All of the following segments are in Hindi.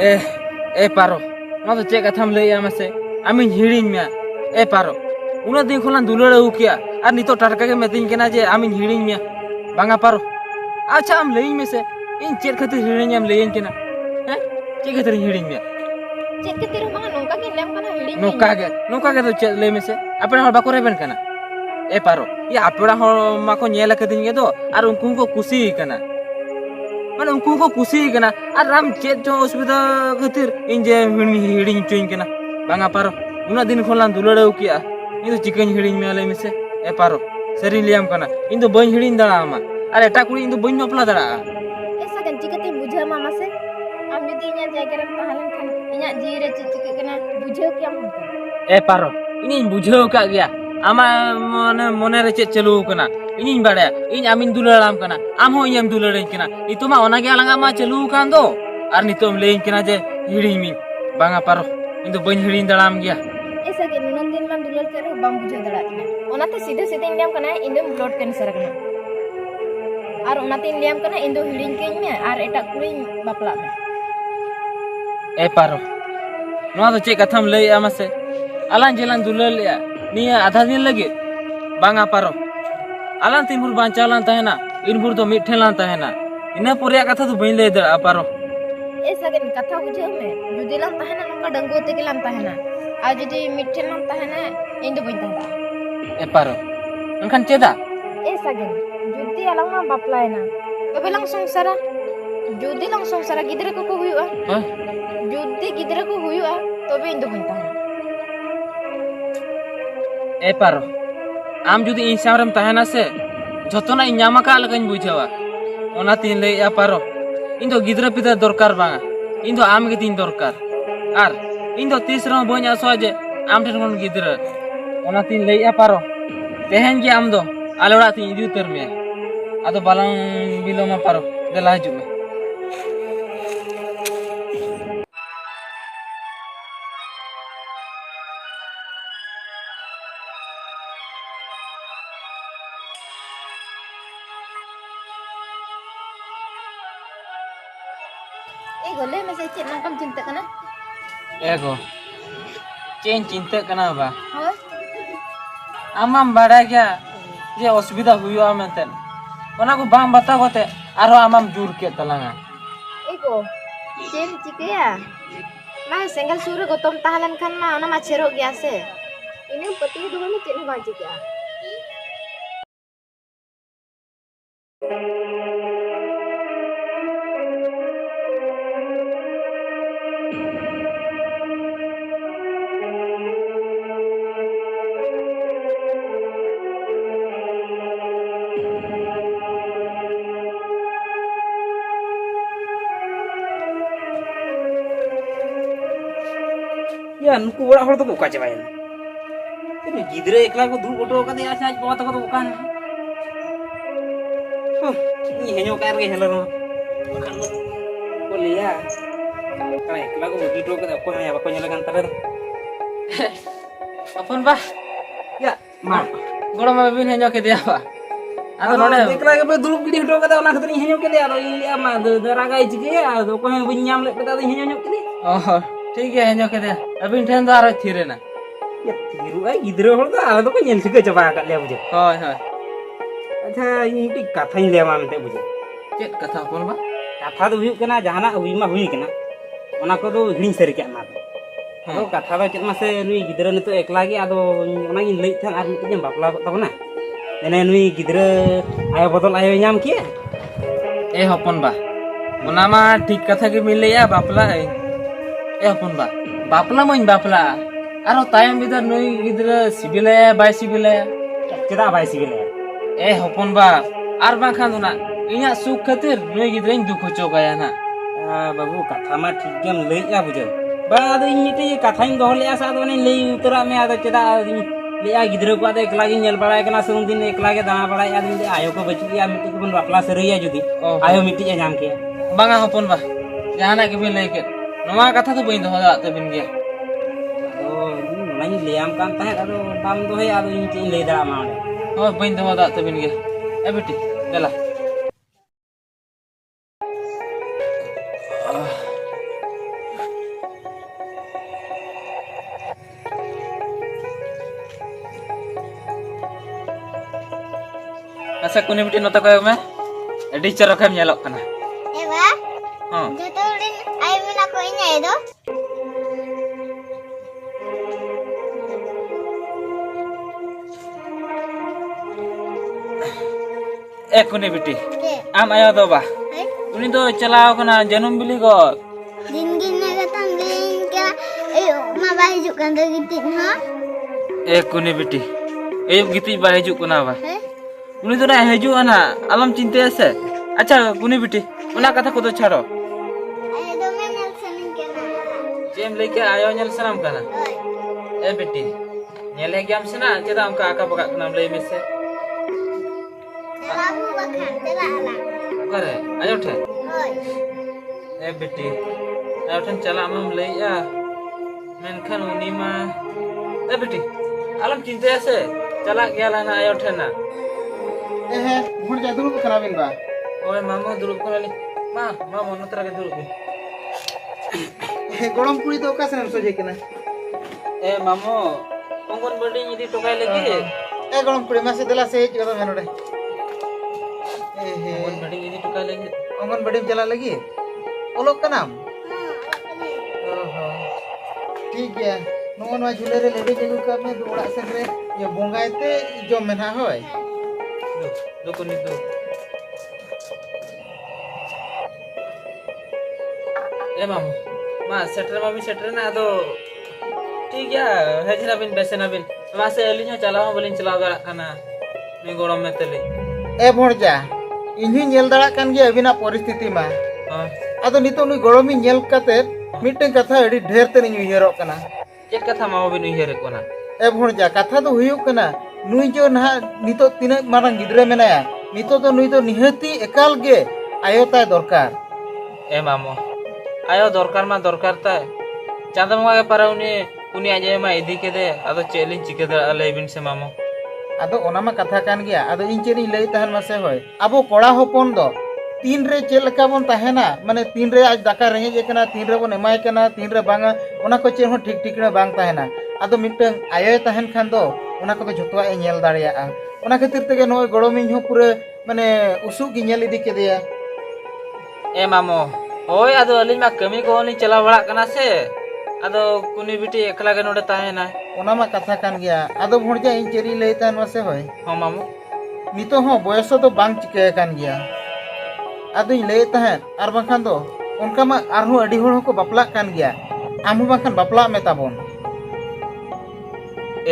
ए ए पारो ना तो चेक कथाम लैया मसे आमी हिड़िन में ए पारो उना दिन खोलान दुलड़ अगू किया और नितो टटका के मेतिन केना जे आमी हिड़िन में बांगा पारो अच्छा आम लैइन में से इन चेक खातिर हिड़िन आम लैइन केना हैं चेक खातिर हिड़िन में चेक खातिर बांगा नोका के लेम कना हिड़िन नोका के तो चेक लै में से अपना हर बाको रेबन कना ए पारो ये अपना हर माको नेला कदिन के दो और उनको को खुशी कना माने उनको को खुशी कना और राम चेक जो असुविधा खातिर इन जे हिड़िन चोइन कना बांगा पारो उना दिन खोलान दुलड़ अगू किया इन तो चिकन हिड़िन में लै में से ए पारो सरी लियाम कना इन तो बन हिड़िन दड़ा आमा अरे एटा कुड़ी इन तो बन नपला दड़ा ऐसा गन चिकते बुझा मामा से आम जदी इnya जायगा रे ताहलन खान इnya जी रे चिक कना बुझाव के आम ए पारो इन बुझाव का गया आमा मने रे चे चलू कना इन बाड़े इन आमिन दुलड़ाम कना आम हो इम दुलड़इन कना नितो मा ओना गे आलंगा मा चलू कान दो और नितो लेइन कना जे हिड़िन मी बांगा पारो इन तो बन हिड़िन दड़ाम गया ऐसा के नुनन दिन मान दुलड़ के रे बाम बुझा दड़ा इना ओनाते सीधे सीधे इंडियम कना इंदम ब्लड कैंसर कना और ओनाते इंडियम कना इंदो हिड़िन केኝ में और एटा कुड़ी बापला में ए पारो नोआ तो चे कथाम लई आमसे आलान जेलान दुलड़ लिया निया आधा दिन लगे बांगा पारो आलान तीनपुर बांचालान तहना इनपुर तो मिठेलान तहना इना पुरिया कथा तो बइन लई दड़ा पारो ऐसा के कथा बुझाव में जुदी लान तहना नका डंगो ते के लान तहना आ जुदी मिठे लान तहना इन दो बइन तहना ए पारो एनखान चेदा ऐसा के जुदी आलां मा बापलायना तबे लां संसारा जुदी लां संसारा गिदरा को हुयुआ जुदी गिदरा को हुयुआ तबे इन दो बइन तहना ए पारो आम जुदी इन सामरम तहना से जतना इनामा का लगन बुझावा ओना तीन ले या पारो इन दो गिदरा पिदा दरकार बांगा इन दो आम गे तीन दरकार आर इन दो तीसरा बन आसो जे आम ठन कोन गिदरा ओना तीन ले या पारो तेहन के आम दो आलोड़ा तीन इदी उतर में आदो बालां बिलोमा पारो देला हजू में ए गोले में से चेक नंकम चिंता कना एगो चेन चिंता कना बा हां आमाम बाड़ा गया जे असुविधा हुआ मेंतन ओना को बाम बतावते आरो आमाम जुर के तलांगा एको चेन चिकया मा सेंगल सुर गतम ताहलन खान मा ओना मा छेरो गया से इनु पति दुगो में चेन बा चिकया या नुकु बड़ा हड़ तो बोका चबायन ते गिदरे एकला को दूर ओटो कदे आज आज बात को बोका ने नी हेनो कार के हेलो बखान को लिया कला एकला को ओटी टो कदे को या बको नेला कान तबे अपन बा या मा गोड़ो मा बिन हेनो के दिया बा आदो नोडे एकला के पे दुलुप गिडी हटो कदे ओना खतरी हेनो के दिया रो लिया मा दरागाई चिके आदो को बिन नाम ले कदे हेनो नो के ओह ठीक है हेनो के दे अबिन ठेन तो आरो थिरे ना ये थिरु आई गिदरे हळ तो आलो तो को नेल सिके चबा का ले बुझे होय होय अच्छा ई टी कथा ही ले मा मते बुझे चेत कथा कोन बा कथा तो हुई कना जहाना हुई मा हुई कना ओना को तो हिडिन सरी के ना तो कथा तो चेत मा से नुई गिदरे न तो एकला गे आदो ओना गिन लई थान आर मिटे बापला तबना एने नुई गिदरे आयो बदल आयो नाम के ए हपन बा ओना मा ठीक कथा के मिलेया बापला ए हपन बा बापला मन बापला आरो तायम बिदर नई गिदरा सिबिले बाय सिबिले केदा बाय सिबिले ए हपन बा आर बा खान ना इया सुख खातिर नई गिदराइन दुख होचो गया ना बाबू कथा मा ठीक गेम लईया बुझो बा आदो इनिटे कथाइन दोहले आसा दो ने लई उतरा में आदो केदा लेया गिदरा को आदो एकला गे नेल बड़ाय कना सुन दिन एकला गे दाना बड़ाय आदमी दे आयो को बचिया मिटी को बन बापला सरैया जुदी आयो मिटी नाम के बांगा हपन बा जहाना के बे लई के नवा कथा तो बइन दोहदा तबिन गे आदो नई लेयाम कान ताहे आदो दाम दोहे आदो इन ची ले दरा माने हो बइन दोहदा तबिन गे ए बेटी देला masa kuni bitin nota koyo me edi cerokam nyelok kana Ewa, oh joto ulin ayo mina ko inya edo. kuni biti Ke, am ayo do ba hai? uni do chalao kana janum bili go Din na kata bin ka ma ba hijuk kan do gitin ha? kuni biti giti ba hijuk kana ba Hai? uni do na hijuk ana alam cinte ase acha kuni biti una katha ko do chhado Ayo do men nyal sanin kena. jem leke ayo nyel sanam kana Oi. biti nyele gyam sena cheda amka aka baka kanam lei mese Dalam bakan tela alang. kare ayo the Oi. biti ayo than chala amam lei ya menkhan uni ma biti alam cinte ase chala gyala na ayo thena vote जा दुरुब करा बिन बा ओए मामो दुरुब कोली मा मामो नतरा के दुरुब गरम कुड़ी तो का सनम सोजे केना मामो अंगन बड़ी इदी टोकाय लगी गरम कुड़ी मासे दला से हेज गदो मेनोडे अंगन बड़ी इदी टोकाय लगी अंगन बड़ी चला लगी ओलोक कनाम ठीक गया नो नो झुले रे लेडे जगु का में दुड़ा से रे ये बोंगायते जम मेना होय दो कोनी दो मामो मा सेटर मा भी सेटर ना दो ठीक है हेजना बिन बेसना बिन मा से अलिनो चलाओ बलिन चलाओ दड़ा खाना नि गरम में तले भोट जा इन्ही नेल दड़ा कान गे अबिना परिस्थिति मा आदो नितो नुई गरमी नेल काते मिटन कथा अडी ढेर ते नि उयहरो कना चेक कथा मामो बिन उयहरे कोना भोट जा कथा तो हुयुक कना नुई जो ना नितो तिना मारंग गिद्रे मेनाया नितो तो नुई तो निहती एकाल गे आयो ताय दरकार मामो आयो दरकार मा दरकार ताय चांदा मंगा के पारा उनी आजे मा इदी के दे आदो चेलिन चिके दे अले बिन से मामो आदो ओना मा कथा कान गया आदो इन चेनी लई तहन मासे होय अबो कोड़ा होपन दो तीन रे चेल लका बन तहना माने तीन रे आज दाका रेंगे एकना तीन रे बन एमाय कना तीन रे बांगा ओना को चे हो ठीक ठीक रे बांग तहना आदो मिटन आयो तहन खान दो ओना को जतवा ए नेल दाड़िया ओना खातिर तेगे नय गड़ोमिन हो पूरे माने उसु गी नेल इदी के दिया मामो ओय आदो अलिन मा कमी को नि चला बड़ा कना से आदो कुनी बिटी एकला के नोडे ताहेना ओना मा कथा कान गया आदो भोरजा इन चेरी लई तहन मासे होय हो मामो नितो हो बयस तो बांग चिके कान गया आदो इन लई तहन आर बाखान दो उनका मा आरहु अडी होड़ को बापला कान गया आमु बाखान बापला में ताबोन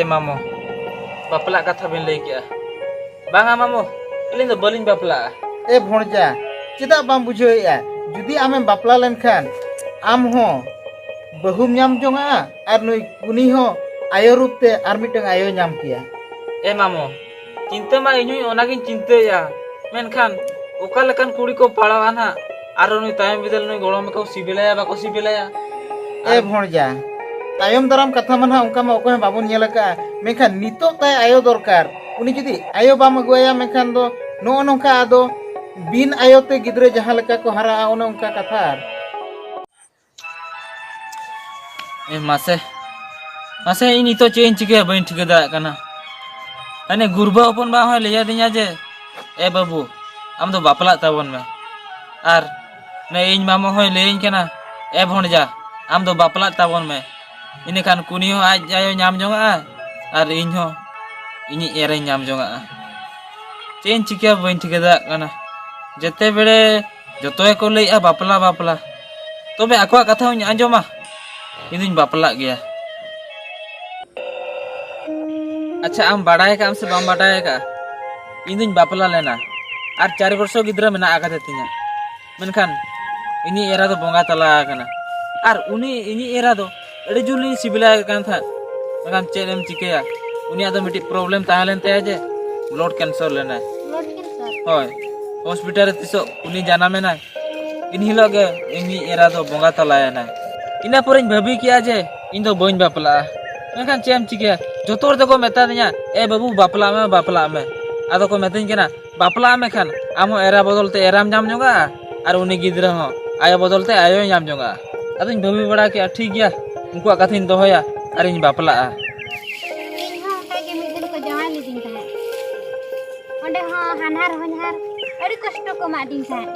मामो बापला कथा बिन लई गया बांगा मामो अलिन दो बलिन बापला भोरजा चेदा बाम बुझेया जुदी आमें बापला लेनखान आम हो बहुम नाम जोंगा आर नुई कुनी हो आयो रूपते आर मिटंग आयो नाम किया मामो चिंता मा इनुई ओनागिन चिंताया मेनखान ओका लेकान कुड़ी को पाड़ावा ना आर नुई तायम बिदल नुई गड़म को सिबिलाया बाको सिबिलाया भोरजा तायम दाराम कथा माना उनका मा ओको बाबुन नेलका मेखान नितो ताय आयो दरकार उनी जुदी आयो बाम अगुया मेखान दो नो नोका आदो बिन आयोते गिद्रे जहां लेका को हरा ओना उनका कथा मासे मासे इन तो चेन चिके बइन ठिके दा कना अने गुरबा अपन बा होय लिया दिया जे बाबू आम दो बापला ताबन में आर ने इन मामा होय लेइन कना भोंडजा आम दो बापला ताबन में इने खान कुनी हो आज आयो नाम जोंगा आर इन हो इनी एरे नाम जोंगा चेन चिके बइन ठिके दा कना जते बेड़े जतोय को लई बापला बापला तबे आकोआ कथा हूं आंजोमा इन बापला गया अच्छा आम बाडाय का हमसे बाम बाडाय का इन बापला लेना आर 4 वर्ष गिद्रा मेना आका तिना मेनखान इनी एरा दो बोंगा तला कना आर उनी इनी एरा दो अड़ी जुली सिबिला कान था मेनखान चेलम चिकेया उनी आदो मिटी प्रॉब्लम ताहलेन ते जे ब्लड कैंसर लेना ब्लड कैंसर होय हॉस्पिटल रे तिसो उनी जाना मेना इन हिलो गे इनी एरा दो बोंगा तलाया ना इना पर भाभी किया जे इन दो बइन बापला मेनखान चेम चिके जोतोर दको मेता दिया बाबू बापला में आदो को मेतिन केना बापला में खान आम एरा बदलते एराम जाम जोगा और उनी गिद्रा हो आयो बदलते आयो जाम जोगा आदो भाभी बड़ा के ठीक गया उनको कथिन दोहया और इन बापला इन हो का के मिदिन को जवान लिदिन था ओंडे हो हानहार ᱟᱹᱰᱤ ᱠᱚᱥᱴᱚ ᱠᱚ ᱮᱢᱟ ᱫᱤᱧ ᱛᱟᱦᱮᱸᱫ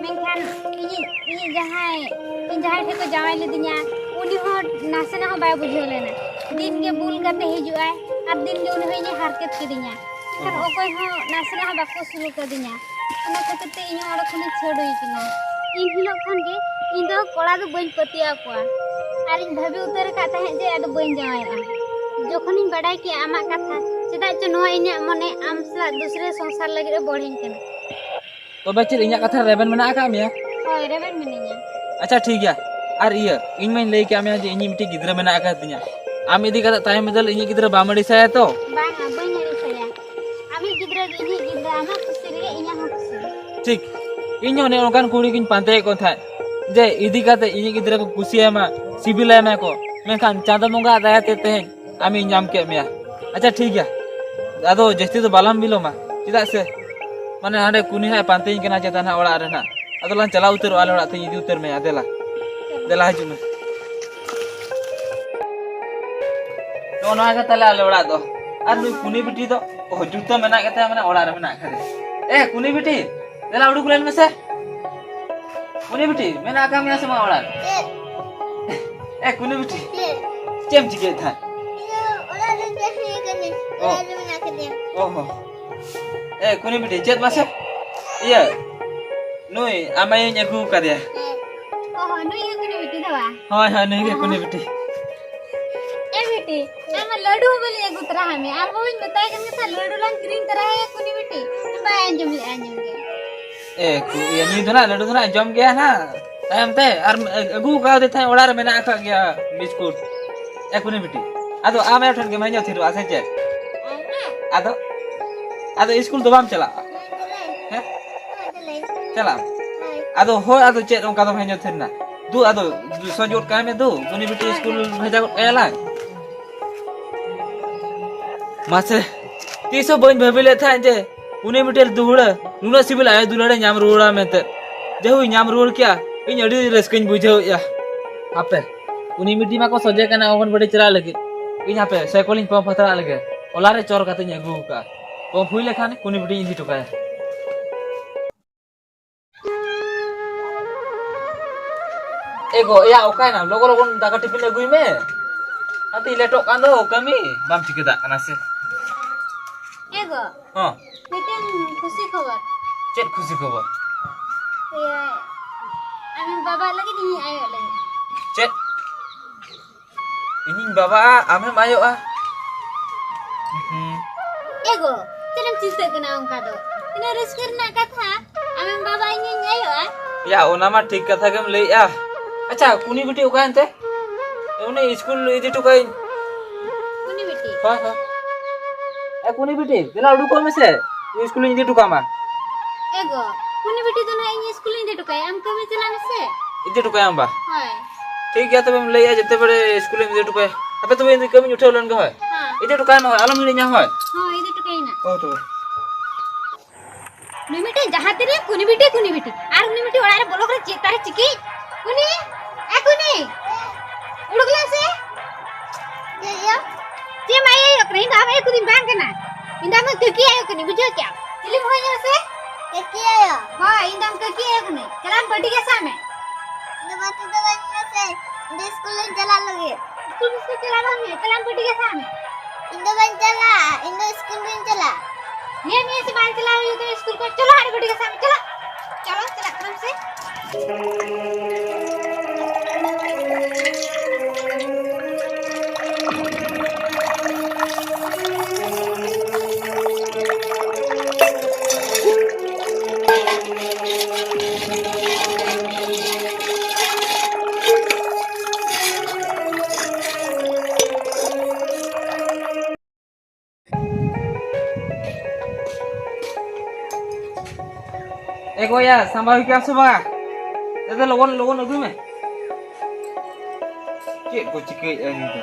ᱢᱮᱱᱠᱷᱟन ᱤᱧ ᱡᱟᱦᱟᱸᱭ ᱴᱷᱮᱱ ᱠᱚ ᱡᱟᱶᱟᱭ ᱞᱤᱫᱤᱧᱟ ᱩᱱᱤ ᱦᱚᱸ ᱱᱟᱥᱮᱱᱟᱜ ᱦᱚᱸ ᱵᱟᱭ ᱵᱩᱡᱷᱟᱹᱣ ᱞᱮᱱᱟ दिन के बुल करते हिजुआय और दिन के उन्हें इने हारकेत किदिया कर ओकोय हो नासना हा बाको सुरु कदिया ओना खतते इने ओड़ खने छड़ोई किना इन हिलो खन के इन दो कोड़ा दो बइन पतिया कोआ और इन भाभी उतर का तहे जे अद बइन जावाया जोखन इन बड़ाई कि आमा कथा चेदा च नो इने मने आमसा दूसरे संसार लगे रे बढ़िन केना तो बच्चे इnya कथा रेबन मेना का मिया होय रेबेन मिनिया अच्छा ठीक है और ये इन में ले के आमे जे इनी मिटी गिदरा मेना का तिया आम इदी कदा तायम बदल इनी गिदरा बामड़ी साया तो बांगा बइन रे सया आमी गिदरा आमा खुशी रे इnya हो खुशी ठीक इन ने ओनकान कुड़ी किन पांते को था जे इदी काते इनी गिदरा को कुसिया मा सिबिला मा को मेखान चांदा मंगा दाया ते आमी नाम के मिया अच्छा ठीक है आदो जस्ती तो बालाम बिलो मा चिदा से माने हाडे कुनी है पांते केना चेताना ओड़ा रे ना आदो लान चला उतर आले ओड़ा ते इदी उतर में आदेला देला हजु में तो ना का तले आले ओड़ा दो आर नुई कुनी बिटी दो ओ जुतो मेना कते माने ओड़ा रे मेना खरे ए कुनी बिटी देला उडुक लेन में से कुनी बिटी मेना का मिया से मा ओड़ा ए कुनी बिटी चेम चिके था ओला रे देखि कने ओला रे मना के दे ओहो ए कुनी बिटी चेत मासे iya नुई आमाय न्यागु कादिया ओहो नुई कुनी बिटी दवा हाय हाय नुई के कुनी बिटी ए बेटी आम लड्डू बोली एक उतरा हमें आप वो बताए कि था लड्डू लान क्रीम तरह है कुनी बेटी बाय अंजम के ए कु ये नुई दोना लड्डू दोना जम गया ना तायम ते और अगु का दे था ओड़ा रे मेना का गया बिस्कुट ए कुनी बिटी आदो आमे ठन के मैनो थिरु आसे जे आदो स्कूल तो बाम चला हैं चला आदो हो आदो चेत ओंका दो मैनो थिरना दू आदो सजोट का में दू कुनी बिटी स्कूल भेजा को एला मासे तीसो बइन भाबिले था जे कुनी बिटी दुहुड़ा नुना सिबिल आय दुलाडे नाम रुड़ा मेते जेहु नाम रुड़ क्या इन अडी रस्कन बुझाव या आपे कुनी बिटी मा को सजे कना ओगन बड़ी चला लगे इन आपे साइकिलिंग पंप फतरा लगे ओलारे चोर काते न्यागु का पंप हुई लेखाने कुनी बिटी इदी टोका एगो या ओकाय ना लोगो लोगन दाका टिफिन अगुई में आते लेटो कांदो कमी बाम चिकेदा कना से एगो हां मिटन खुशी खबर चेत खुशी खबर ये आमी बाबा लगी दी आयो लगी चेत इनिन बाबा आमे मायो आ एगो चलम चिंता कना उनका दो इने रिस्कर ना कथा आमी बाबा इने आयो आ या ओना मा ठीक कथा केम लई आ अच्छा कुनी बिटी ओकायनते उनी स्कूल इदी टुकाई कुनी बेटी हां हां ए कुनी बिटी देला उडु को में से स्कूल इदी टुका मा एगो कुनी बेटी तो ना इन स्कूल इन टुकाय हम कमे चला में से इदी टुकाय हम बा हाय ठीक है तबे हम लई आ जते बड़े स्कूल में इदी टुकाय अबे तबे इदी कमी उठे लन ग होय हां इदी टुकाय में आलम हिड़ी nya होय हां इदी टुकाय ना ओ तो निमिटे जहां तेरे कुनी बेटी आर कुनी बेटी ओड़ा रे बोलो करे चेतारे चिकी कुनी ए कुनी उड़गला से ये माये रखनी दा मैं कुनी बांग ना इंदा में ककी आयो कुनी बुझो क्या चिली भोय से ककी आयो हां इंदा में ककी आयो कुनी चलान बड़ी के सामने दवा तो दवा से इंदा स्कूल में चला लगे स्कूल से चला में चलान बड़ी के सामने इंदा बन चला इंदा स्कूल में चला ये से बांध चला तो स्कूल को चलो हमारी बड़ी के सामने चलो चलो चला क्रम से एको या संभाल क्या सुबह दे लोगन लोगन अगुई में के को चिके आनी तो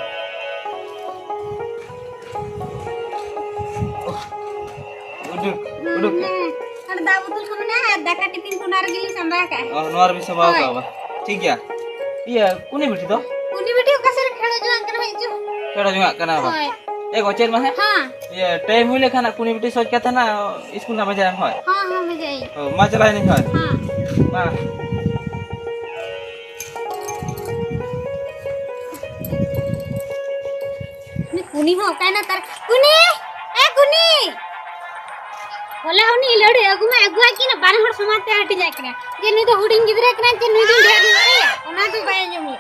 उडुक अरे दाबू तो सुनो ना दाका टिफिन को नार गिली संभाल का और नोर भी संभाल का बा ठीक है ये कुनी बेटी तो कुनी बेटी का सर खेलो जो अंकल भाई जो केड़ा जुआ कना बा एको चेर में है हां ये टाइम हुई लेखा ना कुनी बिटी सोच के था ना स्कूल ना बजाय होय हाँ हाँ बजाई मा चलाए नहीं होय हाँ मा कुनी हो काय ना तर कुनी ए कुनी होला होनी लड़े अगुमा अगुआ की ना बारह हर समाते हट जाए करे जे नहीं तो हुडिंग गिदरे करे जे नहीं तो ढेर नहीं ओना तो बाय जमी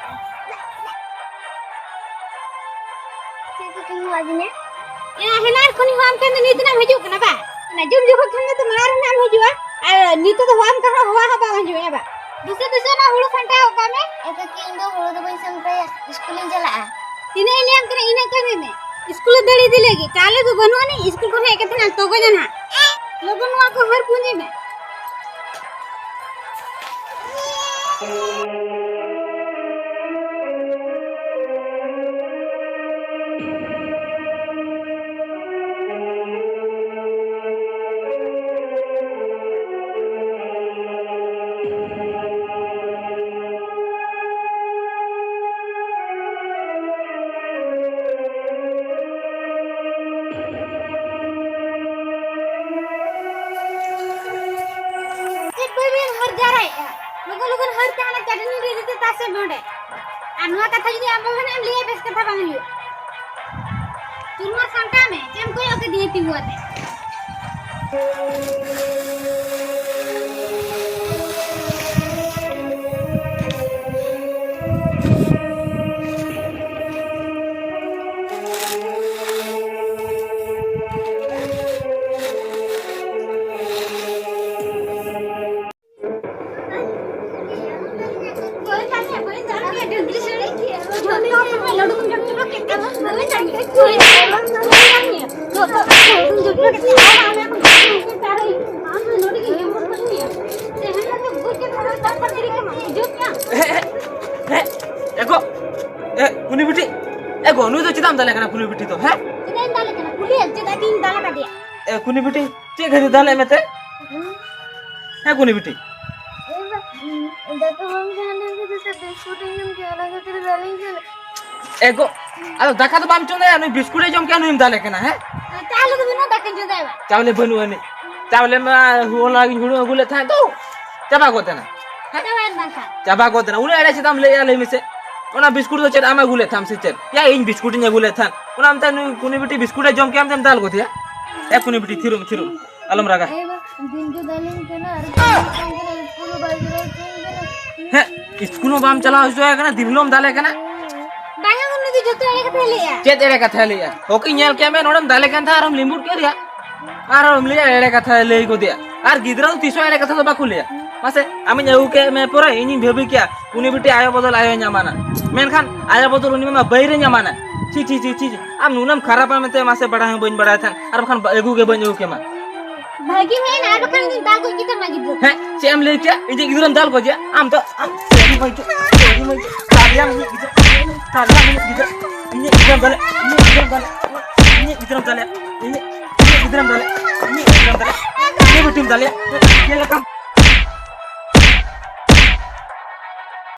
से तो तुम आज ने या हेनार कुनी हम के नीत ना भेजू कना बा ना जुम जुम खन तो मार नाम भेजुआ नीत तो हम कहा हुआ हबा भेजू बा दूसरे ना हुड़ू फंटा होगा में एक के इंदो हुड़ू तो बई संते स्कूल चला तिने लियाम करे इने करे ने स्कूल दड़ी दिलेगी काले तो बनवा नहीं स्कूल को है कहते ना तो को जना लोगनवा को हर पूंजी में लोगन हर ताना चटनी दे देते तासे नोडे अनवा कथा जदी आम बने लिए बेस कथा बांगलियो तुरमा संटा में जेम कोई ओके दिएती हुआते एको ए कुनी बिटी एको नु तो चिदाम दाले कना कुनी बिटी तो है चिदाम दाले कना कुली चिदा दिन दाला का दिया ए कुनी बिटी चे घरे दाले में ते है कुनी बिटी देखो हम जाने के तो बिस्कुट हम के अलग तेरे दाले के एको अरे दाका तो बाम चोने नु बिस्कुट जम के नु दाले कना है चावल तो बिना दाके जो देवा चावले बनु हने चावले में हुला हुड़ो गुले था तो चाबा को तना हटावा दाका चाबा को तना उने अड़े चिदाम ले आले मिसे ओना बिस्कुट तो चेर आमा गुले थाम से चेर या इन बिस्कुट ने गुले थान ओना हम ता कुनी बिटी बिस्कुट जम के हम दाल को थिया ए कुनी बिटी थिरुम अलम रागा दिन जो दाले के ना पूरा बाजी है स्कूल में बाम चला हो है कना दिनलोम दाले कना बांगा उन दी जतो एड़े कथा लिया चेत एड़े कथा लिया ओके नेल के में नोडम दाले कन था हम लिंबुट के रिया आर हम लिया एड़े कथा ले को दिया आर गिदरा तो तीसो एड़े कथा तो बाकु लिया मासे आमी जाऊ के मैं पूरा इनी भेबी क्या उनी बिटी आयो बदल आयो न्यामाना मेनखान आयो बदल उनी में बैरे न्यामाना ची आम नुनम खराब में ते मासे बड़ा है बन बड़ा था आर बखान एगु के बन एगु के मा भागी में ना बखान दिन दाल को कितना मागी दो है सेम ले क्या इजे गिदरम दाल को जे आम तो सेम भाई तालिया में गिदर इने गिदरम दाल इने गिदरम दाल ये बिटिम दाल ये लकम